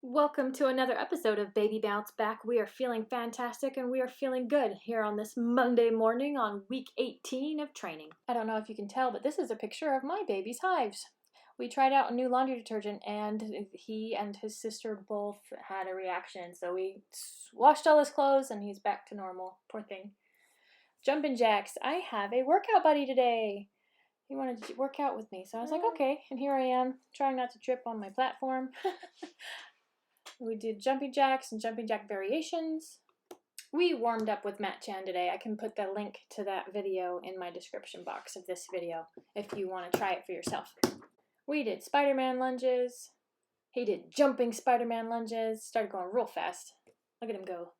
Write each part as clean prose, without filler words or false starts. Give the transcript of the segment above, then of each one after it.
Welcome to another episode of Baby Bounce Back. We are feeling fantastic and we are feeling good here on this Monday morning on week 18 of training. I don't know if you can tell, but this is a picture of my baby's Hives. We tried out a new laundry detergent and he and his sister both had a reaction. So we washed all his clothes and he's back to normal. Poor thing. Jumping jacks. I have a workout buddy today. He wanted to work out with me. So I was like, okay. And here I am trying not to trip on my platform. We did jumping jacks and jumping jack variations. We warmed up with Matt Chan today. I can put the link to that video in my description box of this video if you want to try it for yourself. We did Spider-Man lunges. He did jumping Spider-Man lunges. Started going real fast. Look at him go.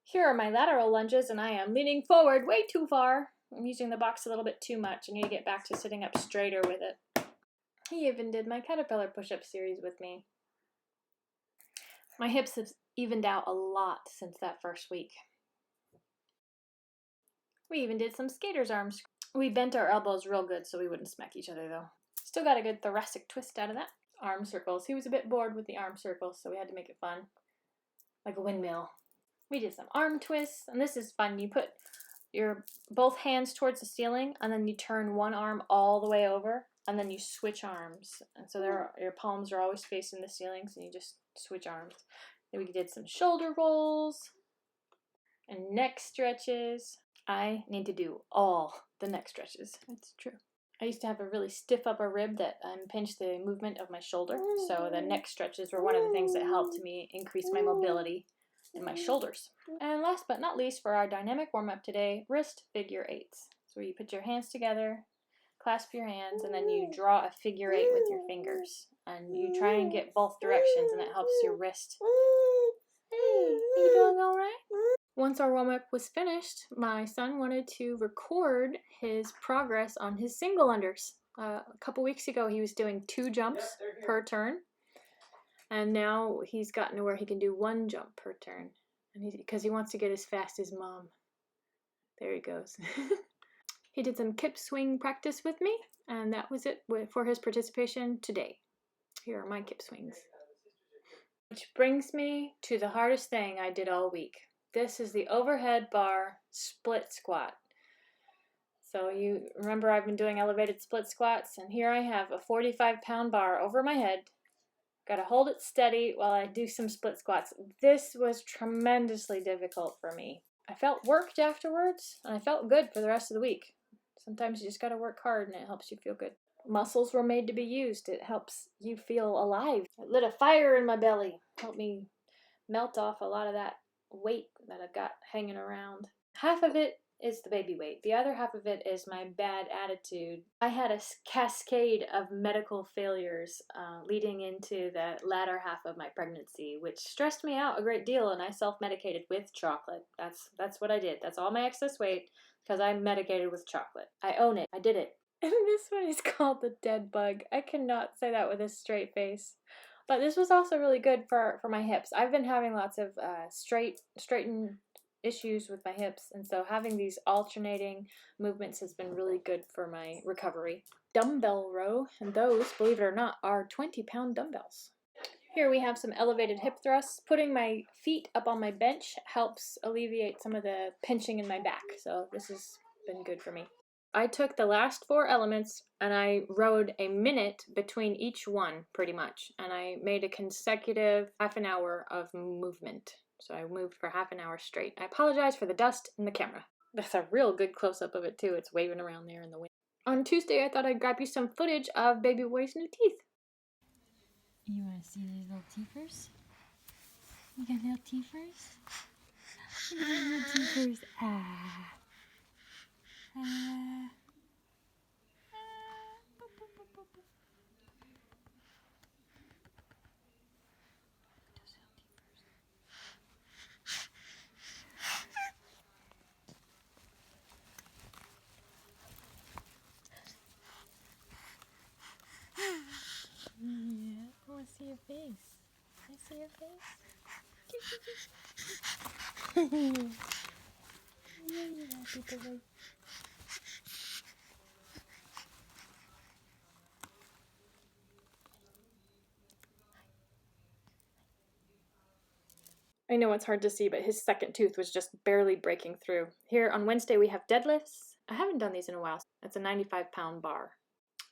Here are my lateral lunges, and I am leaning forward way too far. I'm using the box a little bit too much. I need to get back to sitting up straighter with it. He even did my caterpillar push-up series with me. My hips have evened out a lot since that first week. We even did some skater's arms. We bent our elbows real good so we wouldn't smack each other though. Still got a good thoracic twist out of that. Arm circles. He was a bit bored with the arm circles, so we had to make it fun. Like a windmill. We did some arm twists, and this is fun. You put your both hands towards the ceiling, and then you turn one arm all the way over, and then you switch arms. And so your palms are always facing the ceilings, and you just switch arms. Then we did some shoulder rolls and neck stretches. I need to do all the neck stretches. It's true. I used to have a really stiff upper rib that impinged the movement of my shoulder. So the neck stretches were one of the things that helped me increase my mobility in my shoulders. And last but not least, for our dynamic warm-up today, wrist figure eights. So you put your hands together, clasp your hands, and then you draw a figure eight with your fingers. And you try and get both directions, and it helps your wrist. Hey, you doing all right? Once our warm-up was finished, my son wanted to record his progress on his single unders. A couple weeks ago, he was doing 2 jumps per turn. And now he's gotten to where he can do 1 jump per turn. And because he wants to get as fast as mom. There he goes. He did some kip swing practice with me, and that was it for his participation today. Here are my kip swings. Which brings me to the hardest thing I did all week. This is the overhead bar split squat. So you remember I've been doing elevated split squats, and here I have a 45-pound bar over my head. Got to hold it steady while I do some split squats. This was tremendously difficult for me. I felt worked afterwards, and I felt good for the rest of the week. Sometimes you just got to work hard, and it helps you feel good. Muscles were made to be used. It helps you feel alive. It lit a fire in my belly. Helped me melt off a lot of that weight that I've got hanging around. Half of it is the baby weight. The other half of it is my bad attitude. I had a cascade of medical failures leading into the latter half of my pregnancy, which stressed me out a great deal, and I self-medicated with chocolate. That's what I did. That's all my excess weight because I medicated with chocolate. I own it. I did it. And this one is called the dead bug. I cannot say that with a straight face. But this was also really good for my hips. I've been having lots of straighten issues with my hips, and so having these alternating movements has been really good for my recovery. Dumbbell row, and those, believe it or not, are 20-pound dumbbells. Here we have some elevated hip thrusts. Putting my feet up on my bench helps alleviate some of the pinching in my back, so this has been good for me. I took the last 4 elements and I rode a minute between each one, pretty much. And I made a consecutive half an hour of movement. So I moved for half an hour straight. I apologize for the dust in the camera. That's a real good close-up of it too. It's waving around there in the wind. On Tuesday, I thought I'd grab you some footage of Babyboy's new teeth. You want to see these little teethers? You got little teethers? You got little teethers. Ah. Boop, boop, boop, boop, boop. Those little teethers. Yeah, I want to see your face. Can I see your face? Yeah, you're happy boy. I know it's hard to see, but his second tooth was just barely breaking through. Here on Wednesday we have deadlifts. I haven't done these in a while. That's a 95-pound bar.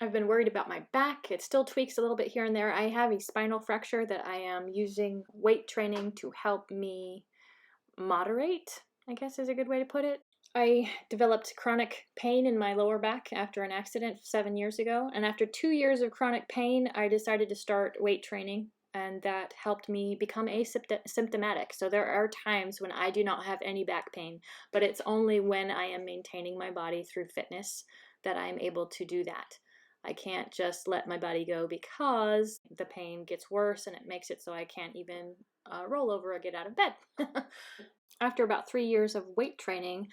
I've been worried about my back. It still tweaks a little bit here and there. I have a spinal fracture that I am using weight training to help me moderate, I guess is a good way to put it. I developed chronic pain in my lower back after an accident 7 years ago, and after 2 years of chronic pain, I decided to start weight training, and that helped me become asymptomatic. So there are times when I do not have any back pain, but it's only when I am maintaining my body through fitness that I'm able to do that. I can't just let my body go because the pain gets worse and it makes it so I can't even roll over or get out of bed. After about 3 years of weight training,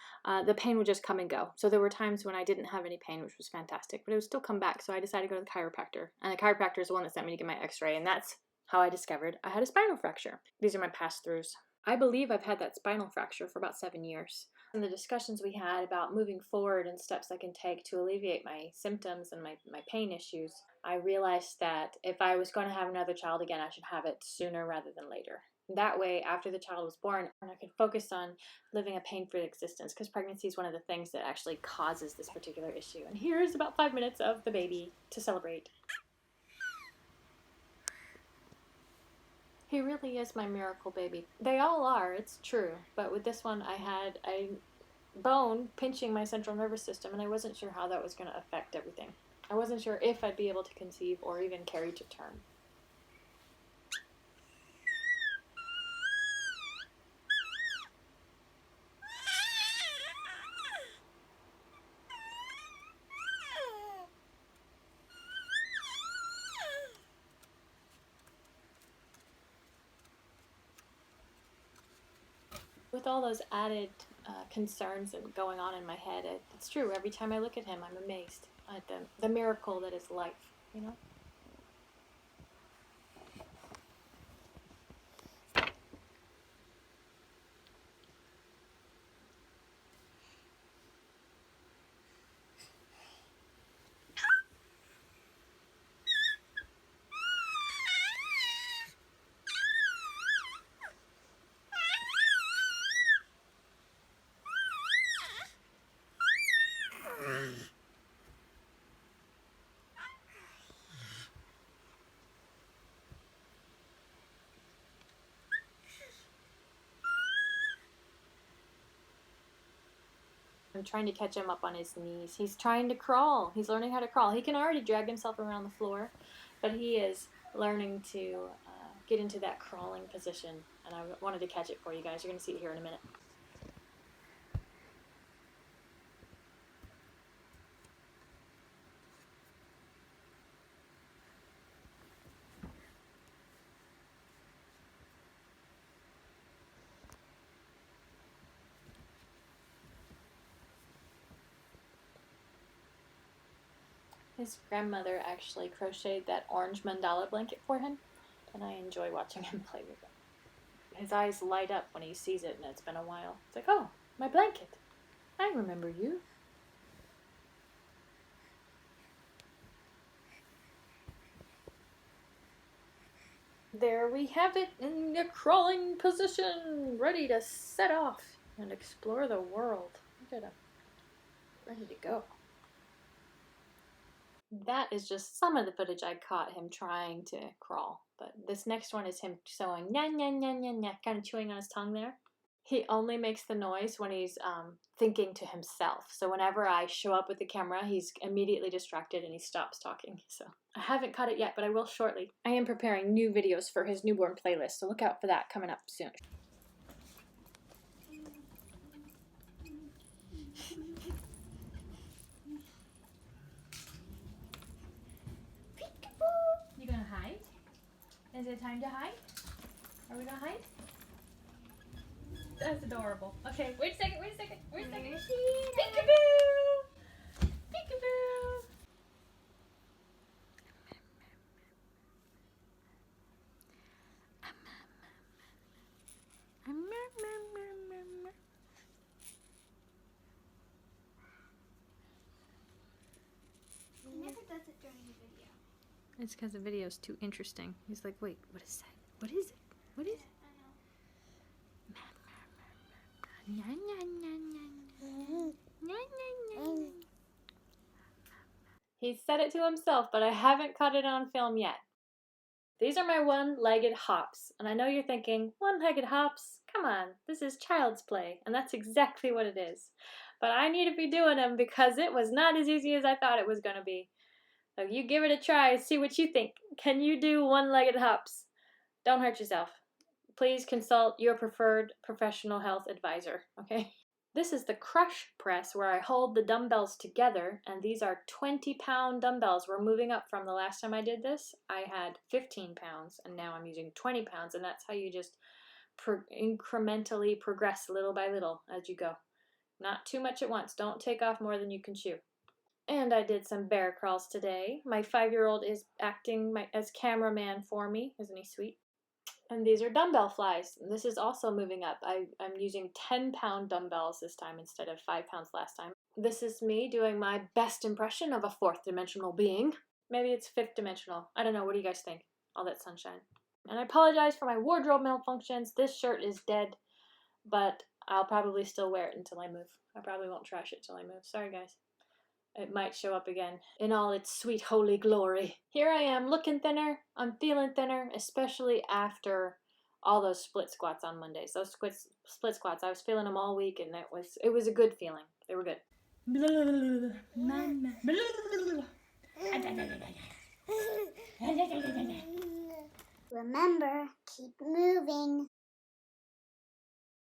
the pain would just come and go. So there were times when I didn't have any pain, which was fantastic, but it would still come back. So I decided to go to the chiropractor. And the chiropractor is the one that sent me to get my x-ray, and that's how I discovered I had a spinal fracture. These are my pass-throughs. I believe I've had that spinal fracture for about 7 years. In the discussions we had about moving forward and steps I can take to alleviate my symptoms and my pain issues, I realized that if I was going to have another child again, I should have it sooner rather than later. That way, after the child was born, I could focus on living a pain-free existence, because pregnancy is one of the things that actually causes this particular issue. And here's about 5 minutes of the baby to celebrate. He really is my miracle baby. They all are, it's true. But with this one, I had a bone pinching my central nervous system, and I wasn't sure how that was going to affect everything. I wasn't sure if I'd be able to conceive or even carry to term. With all those added concerns and going on in my head, it's true. Every time I look at him, I'm amazed at the miracle that is life, you know? I'm trying to catch him up on his knees. He's trying to crawl. He's learning how to crawl. He can already drag himself around the floor, but he is learning to get into that crawling position. And I wanted to catch it for you guys. You're going to see it here in a minute. His grandmother actually crocheted that orange mandala blanket for him, and I enjoy watching him play with it. His eyes light up when he sees it, and it's been a while. It's like, oh, my blanket. I remember you. There we have it in a crawling position, ready to set off and explore the world. Look at him, ready to go. That is just some of the footage I caught him trying to crawl. But this next one is him going nya nya nya nya nya, kind of chewing on his tongue there. He only makes the noise when he's thinking to himself. So whenever I show up with the camera, he's immediately distracted and he stops talking. So I haven't caught it yet, but I will shortly. I am preparing new videos for his newborn playlist, so look out for that coming up soon. You gonna hide? Is it time to hide? Are we gonna hide? That's adorable. Okay, wait a second. Peekaboo! Peekaboo! He never does it during the video. It's because the video is too interesting. He's like, wait, what is that? What is it? What is it? I know. He said it to himself, but I haven't caught it on film yet. These are my one-legged hops, and I know you're thinking, one-legged hops? Come on, this is child's play, and that's exactly what it is. But I need to be doing them because it was not as easy as I thought it was going to be. So you give it a try, see what you think. Can you do one-legged hops? Don't hurt yourself. Please consult your preferred professional health advisor, okay? This is the crush press where I hold the dumbbells together, and these are 20-pound dumbbells. We're moving up from the last time I did this. I had 15 pounds, and now I'm using 20 pounds, and that's how you just incrementally progress little by little as you go. Not too much at once. Don't take off more than you can chew. And I did some bear crawls today. My 5-year-old is acting as cameraman for me. Isn't he sweet? And these are dumbbell flies. This is also moving up. I'm using 10-pound dumbbells this time instead of 5 pounds last time. This is me doing my best impression of a 4th dimensional being. Maybe it's 5th dimensional. I don't know. What do you guys think? All that sunshine. And I apologize for my wardrobe malfunctions. This shirt is dead, but I'll probably still wear it until I move. I probably won't trash it till I move. Sorry, guys. It might show up again in all its sweet holy glory. Here I am looking thinner. I'm feeling thinner, especially after all those split squats on Mondays. Those split squats, I was feeling them all week, and it was a good feeling. They were good. Remember, keep moving.